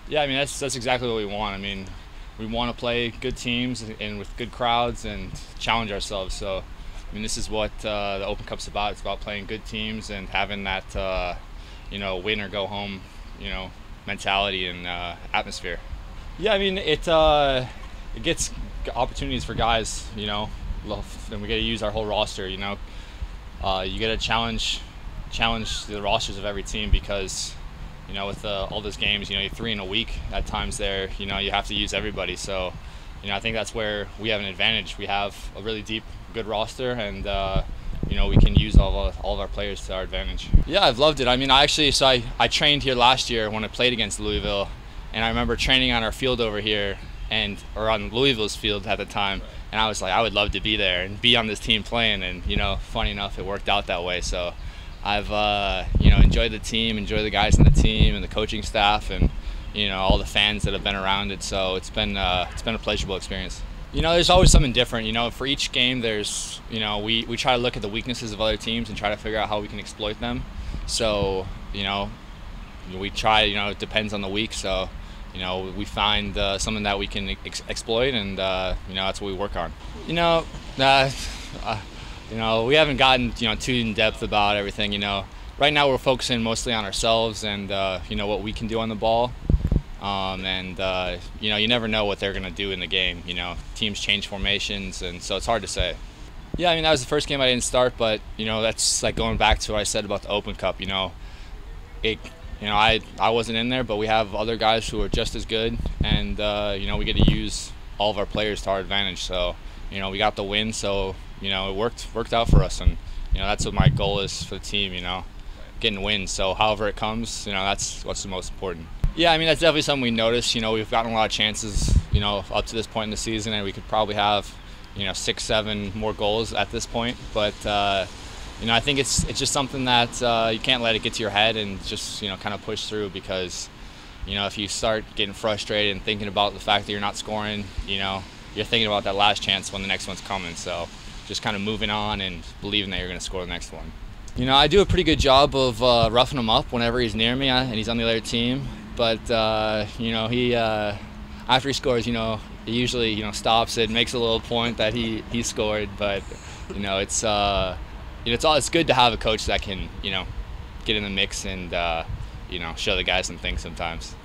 Yeah, I mean that's exactly what we want. I mean, we want to play good teams and with good crowds and challenge ourselves. So, I mean, this is what the Open Cup's about. It's about playing good teams and having that win or go home, mentality and atmosphere. Yeah, I mean it gets opportunities for guys. And we got to use our whole roster. You got to challenge the rosters of every team because with all those games, you're 3 in a week at times there, you have to use everybody. So, I think that's where we have an advantage. We have a really deep, good roster, and, we can use all of our players to our advantage. Yeah, I've loved it. I mean, I trained here last year when I played against Louisville, and I remember training on our field over here, or on Louisville's field at the time, and I was like, I would love to be there and be on this team playing, and, funny enough, it worked out that way. So I've enjoyed the team, enjoyed the guys on the team and the coaching staff, and all the fans that have been around it. So it's been a pleasurable experience. There's always something different. For each game, there's we try to look at the weaknesses of other teams and try to figure out how we can exploit them. So we try. It depends on the week. So we find something that we can exploit, and that's what we work on. We haven't gotten too in depth about everything. Right now we're focusing mostly on ourselves and what we can do on the ball. You never know what they're gonna do in the game. Teams change formations, and so it's hard to say. Yeah, I mean that was the first game I didn't start, but that's like going back to what I said about the Open Cup. I wasn't in there, but we have other guys who are just as good, and we get to use all of our players to our advantage. So we got the win, so it worked out for us, and that's what my goal is for the team. Getting wins. So however it comes, that's what's the most important. Yeah, I mean that's definitely something we noticed. We've gotten a lot of chances, up to this point in the season, and we could probably have 6, 7 more goals at this point. But I think it's just something that you can't let it get to your head and just kind of push through, because if you start getting frustrated and thinking about the fact that you're not scoring, you're thinking about that last chance when the next one's coming. So just kind of moving on and believing that you're going to score the next one. I do a pretty good job of roughing him up whenever he's near me and he's on the other team. But he after he scores, he usually stops it, makes a little point that he scored. But it's good to have a coach that can get in the mix and show the guys some things sometimes.